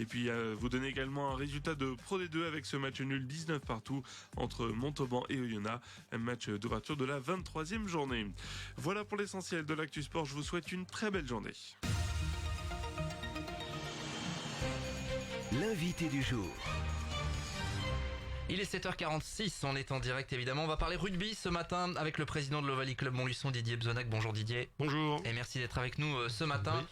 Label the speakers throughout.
Speaker 1: Et puis vous donnez également un résultat de Pro D2 avec ce match nul 19 partout entre Montauban et Oyonnax, un match d'ouverture de la 23e journée. Voilà pour l'essentiel de l'actu sport, je vous souhaite une très belle journée.
Speaker 2: L'invité du jour.
Speaker 3: Il est 7h46, on est en direct évidemment. On va parler rugby ce matin avec le président de l'Ovalie Club Montluçon, Didier Bzonac. Bonjour Didier.
Speaker 4: Bonjour.
Speaker 3: Et merci d'être avec nous ce matin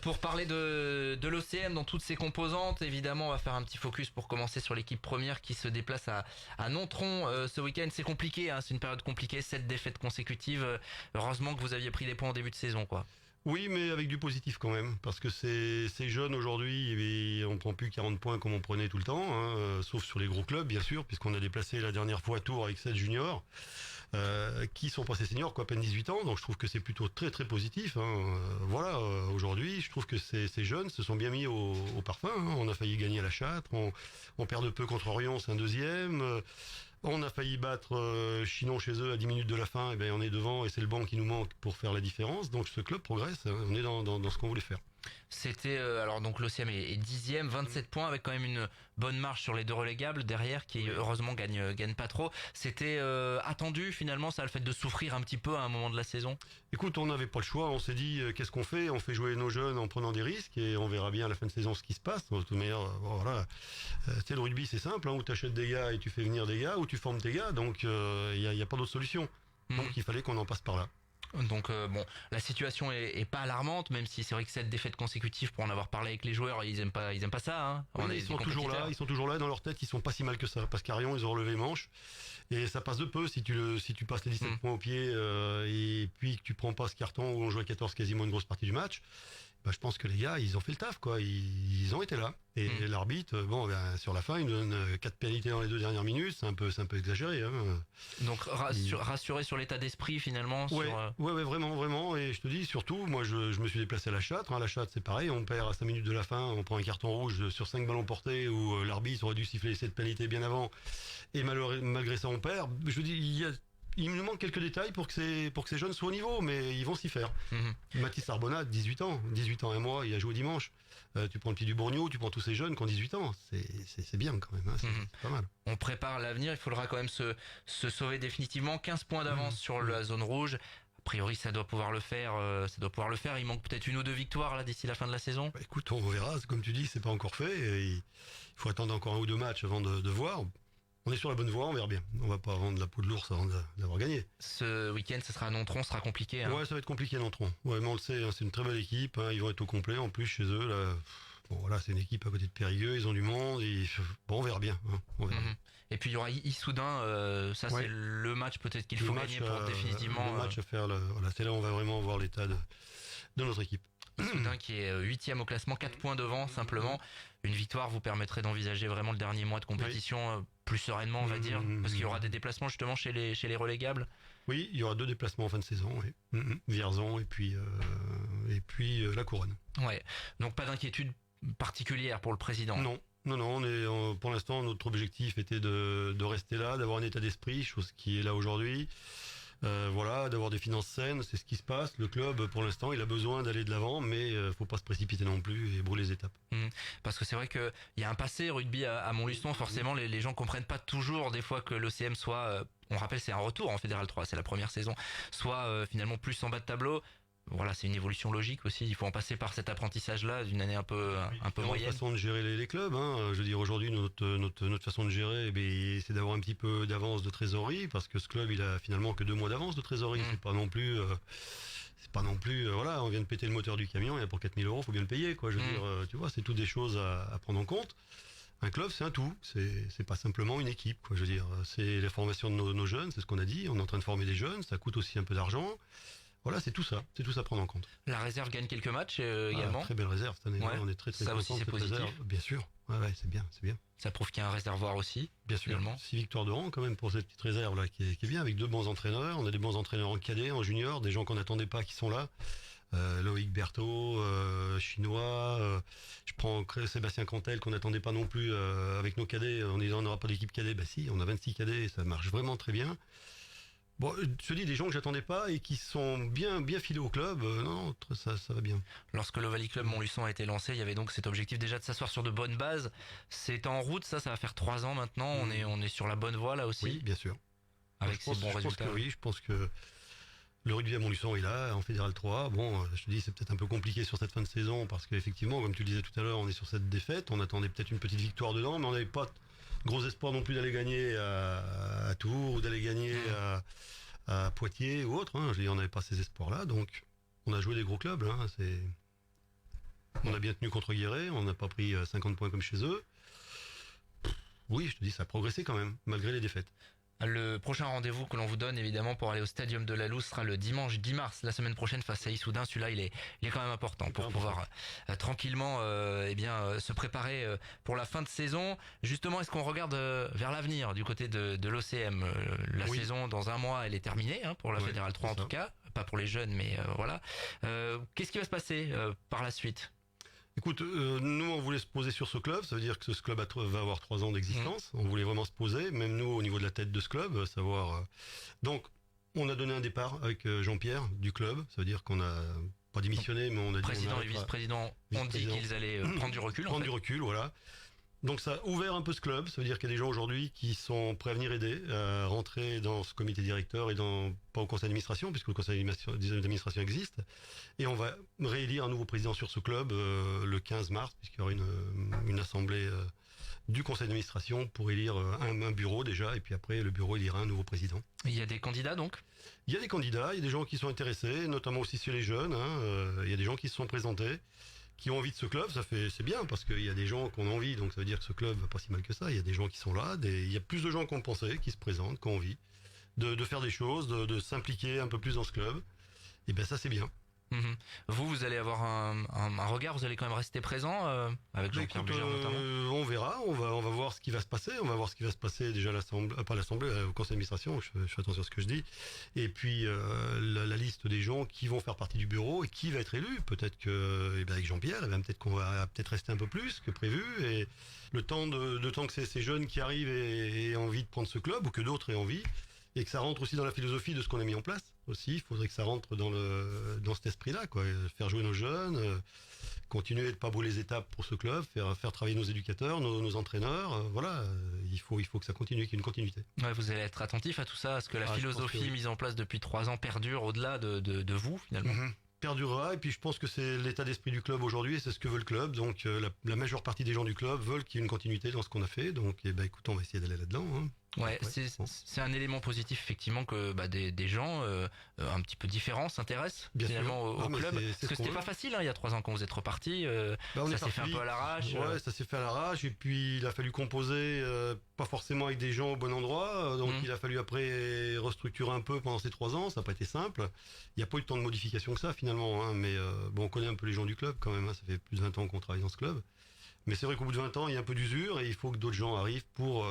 Speaker 3: pour parler de l'OCM dans toutes ses composantes. Évidemment, on va faire un petit focus pour commencer sur l'équipe première qui se déplace à Nontron ce week-end. C'est compliqué, hein, c'est une période compliquée, 7 défaites consécutives. Heureusement que vous aviez pris des points en début de saison, quoi.
Speaker 4: Oui, mais avec du positif quand même, parce que ces jeunes aujourd'hui, on prend plus 40 points comme on prenait tout le temps, hein, sauf sur les gros clubs bien sûr, puisqu'on a déplacé la dernière fois Tours avec 7 juniors, qui sont passés seniors, quoi, à peine 18 ans, donc je trouve que c'est plutôt très très positif. Hein. Voilà, aujourd'hui, je trouve que ces jeunes se sont bien mis au parfum. Hein. On a failli gagner à la Châtre, on perd de peu contre Orion, c'est un deuxième. On a failli battre Chinon chez eux à 10 minutes de la fin, et ben on est devant et c'est le banc qui nous manque pour faire la différence. Donc ce club progresse, on est dans ce qu'on voulait faire.
Speaker 3: C'était alors donc l'OCM est 10e, 27 points avec quand même une bonne marge sur les deux relégables derrière qui heureusement gagne pas trop. C'était attendu finalement, ça a le fait de souffrir un petit peu à un moment de la saison.
Speaker 4: Écoute, on n'avait pas le choix, on s'est dit qu'est-ce qu'on fait? On fait jouer nos jeunes en prenant des risques et on verra bien à la fin de saison ce qui se passe. De toute manière, voilà, le rugby c'est simple, hein, où tu achètes des gars et tu fais venir des gars, ou tu formes tes gars, donc il y a pas d'autre solution. Donc il fallait qu'on en passe par là.
Speaker 3: Donc bon, la situation est pas alarmante, même si c'est vrai que 7 défaites consécutives, pour en avoir parlé avec les joueurs, ils aiment pas ça. Hein.
Speaker 4: Oui, ils sont toujours là dans leur tête, ils sont pas si mal que ça, parce qu'Arion ils ont relevé manche et ça passe de peu si tu passes les 17 points au pied et puis que tu prends pas ce carton où on joue à 14 quasiment une grosse partie du match. Bah, je pense que les gars, ils ont fait le taf, quoi. Ils ont été là. Et l'arbitre, bon, ben, sur la fin, il nous donne 4 pénalités dans les 2 dernières minutes. C'est un peu exagéré, hein.
Speaker 3: Donc, rassuré sur l'état d'esprit, finalement.
Speaker 4: Ouais, vraiment. Et je te dis, surtout, moi, je me suis déplacé à la Châtre. Hein. La Châtre, c'est pareil. On perd à 5 minutes de la fin. On prend un carton rouge sur 5 ballons portés où l'arbitre aurait dû siffler cette pénalité bien avant. Et malgré ça, on perd. Je dis, il nous manque quelques détails pour que ces jeunes soient au niveau, mais ils vont s'y faire. Mathis Arbonat, 18 ans et moi, il a joué dimanche. Tu prends le petit du Bourgneau, tu prends tous ces jeunes qui ont 18 ans. C'est bien quand même, hein. C'est pas mal.
Speaker 3: On prépare l'avenir, il faudra quand même se sauver définitivement. 15 points d'avance sur la zone rouge. A priori, ça doit pouvoir le faire. Il manque peut-être une ou deux victoires là d'ici la fin de la saison.
Speaker 4: Bah, écoute, on verra. Comme tu dis, c'est pas encore fait. Et il faut attendre encore un ou deux matchs avant de voir. On est sur la bonne voie, on verra bien. On va pas vendre la peau de l'ours avant d'avoir gagné.
Speaker 3: Ce week-end, ce sera à Nontron, ce sera compliqué. Hein.
Speaker 4: Ouais, ça va être compliqué Nontron. Ouais, mais on le sait, hein, c'est une très belle équipe. Hein, ils vont être au complet. En plus, chez eux, là, bon, voilà, c'est une équipe à côté de Périgueux. Ils ont du monde. Et, bon, on verra bien. Hein, on verra.
Speaker 3: Et puis il y aura Issoudun. C'est le match peut-être qu'il faut gagner pour définitivement.
Speaker 4: Le match à faire. Voilà, c'est là où on va vraiment voir l'état de notre équipe.
Speaker 3: Issoudun qui est 8e au classement, 4 points devant simplement. Une victoire vous permettrait d'envisager vraiment le dernier mois de compétition plus sereinement, on va dire, parce qu'il y aura des déplacements justement chez les relégables. Oui,
Speaker 4: il y aura 2 déplacements en fin de saison, oui. Vierzon et puis la Couronne.
Speaker 3: Ouais. Donc pas d'inquiétude particulière pour le président.
Speaker 4: Non, pour l'instant notre objectif était de rester là, d'avoir un état d'esprit, chose qui est là aujourd'hui. Voilà, d'avoir des finances saines, c'est ce qui se passe. Le club, pour l'instant, il a besoin d'aller de l'avant, mais faut pas se précipiter non plus et brûler les étapes.
Speaker 3: Parce que c'est vrai que il y a un passé rugby à Montluçon. Forcément, les gens comprennent pas toujours des fois que l'OCM soit, on rappelle, c'est un retour en Fédéral 3, c'est la première saison, soit finalement plus en bas de tableau. Voilà, c'est une évolution logique aussi. Il faut en passer par cet apprentissage-là d'une année un peu moyenne.
Speaker 4: Une façon de gérer les clubs. Hein. Je veux dire, aujourd'hui, notre façon de gérer, c'est d'avoir un petit peu d'avance de trésorerie, parce que ce club, il a finalement que 2 mois d'avance de trésorerie. C'est pas non plus, voilà, on vient de péter le moteur du camion, et pour 4 000 €, faut bien le payer, quoi. Je veux dire, tu vois, c'est toutes des choses à prendre en compte. Un club, c'est un tout. C'est pas simplement une équipe, quoi. Je veux dire, c'est la formation de nos jeunes, c'est ce qu'on a dit. On est en train de former des jeunes, ça coûte aussi un peu d'argent. Voilà, c'est tout ça à prendre en compte.
Speaker 3: La réserve gagne quelques matchs également.
Speaker 4: Très belle réserve cette année.
Speaker 3: Ouais.
Speaker 4: On est très
Speaker 3: ça aussi c'est positif.
Speaker 4: Réserve. Bien sûr. Ouais, c'est bien.
Speaker 3: Ça prouve qu'il y a un réservoir aussi.
Speaker 4: Bien sûr. 6 victoires de rang quand même pour cette petite réserve là qui est bien, avec 2 bons entraîneurs. On a des bons entraîneurs en cadet, en junior, des gens qu'on n'attendait pas qui sont là. Loïc Berthaud, chinois. Je prends Sébastien Cantel qu'on n'attendait pas non plus avec nos cadets. On n'aura pas d'équipe cadet. Bah si, on a 26 cadets, ça marche vraiment très bien. Bon, je te dis des gens que j'attendais pas et qui sont bien filés au club. Non, ça va bien.
Speaker 3: Lorsque le Valley Club Montluçon a été lancé, il y avait donc cet objectif déjà de s'asseoir sur de bonnes bases. C'est en route, ça va faire 3 ans maintenant. On est sur la bonne voie là aussi.
Speaker 4: Oui, bien sûr.
Speaker 3: Avec ces bons résultats.
Speaker 4: Je pense que le rugby à Montluçon est là, en Fédéral 3. Bon, je te dis, c'est peut-être un peu compliqué sur cette fin de saison parce qu'effectivement, comme tu le disais tout à l'heure, on est sur cette défaite. On attendait peut-être une petite victoire dedans, mais on n'avait pas gros espoir non plus d'aller gagner à Tours ou d'aller gagner à Poitiers ou autre. Je dis, on n'avait pas ces espoirs-là, donc on a joué des gros clubs. On a bien tenu contre Guéret, on n'a pas pris 50 points comme chez eux. Oui, je te dis, ça a progressé quand même, malgré les défaites.
Speaker 3: Le prochain rendez-vous que l'on vous donne évidemment pour aller au Stadium de la Louse sera le dimanche 10 mars, la semaine prochaine face à Issoudun. Celui-là il est quand même important pour pouvoir tranquillement se préparer pour la fin de saison. Justement, est-ce qu'on regarde vers l'avenir du côté de l'OCM? La saison dans un mois elle est terminée pour la Fédérale 3 en tout cas, pas pour les jeunes mais voilà. Qu'est-ce qui va se passer par la suite?
Speaker 4: Écoute, nous on voulait se poser sur ce club, ça veut dire que ce club va avoir 3 ans d'existence, on voulait vraiment se poser, même nous au niveau de la tête de ce club, savoir... Donc on a donné un départ avec Jean-Pierre du club, ça veut dire qu'on a pas démissionné, mais on a dit...
Speaker 3: Président et vice-président ont dit qu'ils allaient prendre du recul.
Speaker 4: Prendre du recul, voilà. Donc ça a ouvert un peu ce club, ça veut dire qu'il y a des gens aujourd'hui qui sont prêts à venir aider, à rentrer dans ce comité directeur et pas au conseil d'administration, puisque le conseil d'administration existe. Et on va réélire un nouveau président sur ce club le 15 mars, puisqu'il y aura une assemblée du conseil d'administration pour élire un bureau déjà, et puis après le bureau élira un nouveau président.
Speaker 3: Il y a des candidats donc?
Speaker 4: Il y a des candidats, il y a des gens qui sont intéressés, notamment aussi chez les jeunes, il y a des gens qui se sont présentés, qui ont envie de ce club, c'est bien parce qu'il y a des gens qui ont envie, donc ça veut dire que ce club va pas si mal que ça. Il y a des gens qui sont là, il y a plus de gens qu'on pensait qui se présentent, qui ont envie de faire des choses, de s'impliquer un peu plus dans ce club. Et ben ça c'est bien.
Speaker 3: Vous allez avoir un regard, vous allez quand même rester présent avec Jean-Pierre Bugère notamment.
Speaker 4: On verra, on va voir ce qui va se passer. On va voir ce qui va se passer déjà pas l'Assemblée, au conseil d'administration, je fais attention à ce que je dis. Et puis la liste des gens qui vont faire partie du bureau et qui va être élu. Peut-être que avec Jean-Pierre, peut-être qu'on va rester un peu plus que prévu. Et le temps que ces jeunes qui arrivent aient envie de prendre ce club, ou que d'autres aient envie, et que ça rentre aussi dans la philosophie de ce qu'on a mis en place. Aussi, il faudrait que ça rentre dans cet esprit-là, quoi. Faire jouer nos jeunes, continuer de ne pas brûler les étapes pour ce club, faire travailler nos éducateurs, nos entraîneurs. Voilà, il faut que ça continue, qu'il y ait une continuité.
Speaker 3: Ouais, vous allez être attentif à tout ça, à ce que la philosophie mise en place depuis 3 ans perdure au-delà de vous, finalement.
Speaker 4: Perdurera, et puis je pense que c'est l'état d'esprit du club aujourd'hui, et c'est ce que veut le club. Donc la majeure partie des gens du club veulent qu'il y ait une continuité dans ce qu'on a fait. Donc écoute, on va essayer d'aller là-dedans.
Speaker 3: Ouais, c'est un élément positif effectivement que des gens un petit peu différents s'intéressent finalement au club. Parce que c'était pas facile il y a 3 ans quand vous êtes reparti. Ça s'est fait un peu à l'arrache.
Speaker 4: Ouais, ça s'est fait à l'arrache, et puis il a fallu composer pas forcément avec des gens au bon endroit. Donc il a fallu après restructurer un peu pendant ces 3 ans. Ça n'a pas été simple. Il n'y a pas eu tant de modifications que ça finalement, mais on connaît un peu les gens du club quand même. Ça fait plus de 20 ans qu'on travaille dans ce club. Mais c'est vrai qu'au bout de 20 ans, il y a un peu d'usure et il faut que d'autres gens arrivent pour...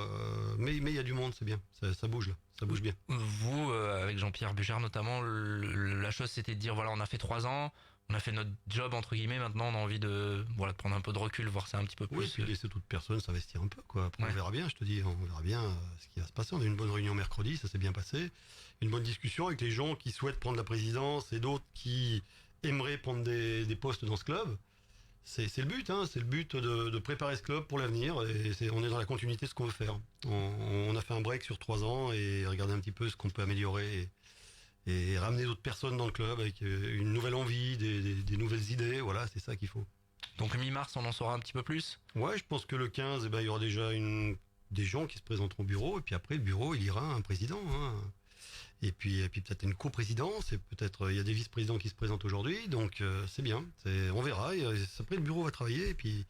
Speaker 4: Mais il y a du monde, c'est bien. Ça bouge là, ça bouge bien.
Speaker 3: Vous, avec Jean-Pierre Bugère notamment, la chose c'était de dire, voilà, on a fait 3 ans, on a fait notre job entre guillemets, maintenant on a envie de prendre un peu de recul, voir ça un petit peu plus.
Speaker 4: Oui, puis laisser toute personne s'investir un peu, quoi. Après, on verra bien, je te dis, on verra bien ce qui va se passer. On a eu une bonne réunion mercredi, ça s'est bien passé. Une bonne discussion avec les gens qui souhaitent prendre la présidence et d'autres qui aimeraient prendre des postes dans ce club. C'est le but, c'est le but de préparer ce club pour l'avenir, et on est dans la continuité de ce qu'on veut faire. On a fait un break sur 3 ans et regarder un petit peu ce qu'on peut améliorer et ramener d'autres personnes dans le club avec une nouvelle envie, des nouvelles idées, voilà, c'est ça qu'il faut.
Speaker 3: Donc mi-mars, on en saura un petit peu plus? Ouais,
Speaker 4: je pense que le 15, il y aura déjà des gens qui se présenteront au bureau, et puis après le bureau, il ira un président. Et puis peut-être une coprésidence, et peut-être il y a des vice-présidents qui se présentent aujourd'hui, donc c'est bien, on verra, et après le bureau va travailler et puis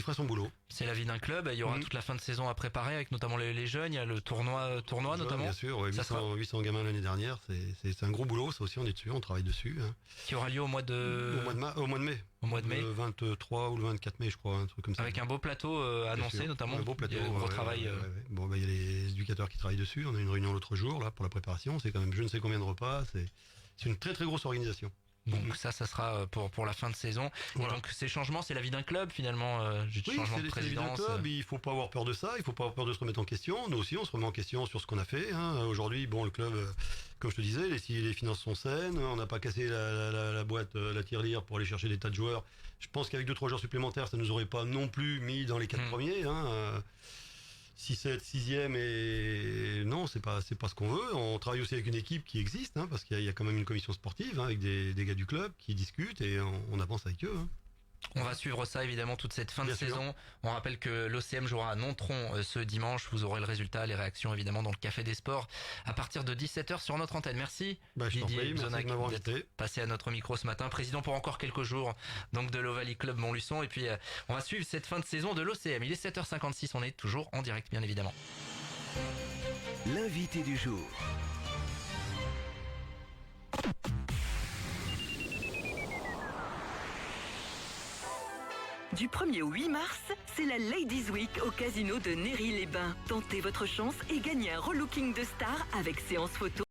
Speaker 4: fera son boulot.
Speaker 3: C'est la vie d'un club, il y aura toute la fin de saison à préparer avec notamment les jeunes, il y a le tournoi notamment.
Speaker 4: Bien sûr, 800 gamins l'année dernière, c'est un gros boulot, ça aussi on est dessus, on travaille dessus.
Speaker 3: Qui aura lieu au mois de mai. Au mois de mai.
Speaker 4: Le 23 ou le 24 mai je crois, un truc comme ça.
Speaker 3: Avec un beau plateau annoncé notamment.
Speaker 4: Un beau plateau.
Speaker 3: Il y a un gros travail.
Speaker 4: Bon, il y a les éducateurs qui travaillent dessus, on a une réunion l'autre jour là pour la préparation, c'est quand même je ne sais combien de repas, c'est une très très grosse organisation.
Speaker 3: Donc ça sera pour la fin de saison.
Speaker 4: Voilà.
Speaker 3: Et donc ces changements, c'est la vie d'un club finalement,
Speaker 4: Oui,
Speaker 3: changement de
Speaker 4: c'est l'évident
Speaker 3: présidence.
Speaker 4: club, il faut pas avoir peur de ça, il faut pas avoir peur de se remettre en question. Nous aussi, on se remet en question sur ce qu'on a fait. Aujourd'hui, bon, le club, comme je te disais, les finances sont saines, on n'a pas cassé la boîte, la tirelire pour aller chercher des tas de joueurs. Je pense qu'avec 2-3 joueurs supplémentaires, ça nous aurait pas non plus mis dans les 4 premiers. 6-7, 6e et non, c'est pas ce qu'on veut. On travaille aussi avec une équipe qui existe, parce qu'il y a quand même une commission sportive avec des gars du club qui discutent et on avance avec eux.
Speaker 3: On va suivre ça évidemment toute cette fin
Speaker 4: Bien
Speaker 3: de
Speaker 4: sûr.
Speaker 3: saison. On rappelle que l'OCM jouera à Nontron ce dimanche. Vous aurez le résultat, les réactions évidemment dans le Café des Sports à partir de 17h sur notre antenne. Merci
Speaker 4: Je t'en prie, merci
Speaker 3: Zonac
Speaker 4: de m'avoir
Speaker 3: d'être
Speaker 4: invité.
Speaker 3: passé à notre micro ce matin. Président pour encore quelques jours donc de l'Ovalie Club Montluçon. Et puis on va suivre cette fin de saison de l'OCM. Il est 7h56, on est toujours en direct bien évidemment.
Speaker 2: L'invité du jour.
Speaker 5: Du 1er au 8 mars, c'est la Ladies Week au casino de Néry-les-Bains. Tentez votre chance et gagnez un relooking de star avec séance photo.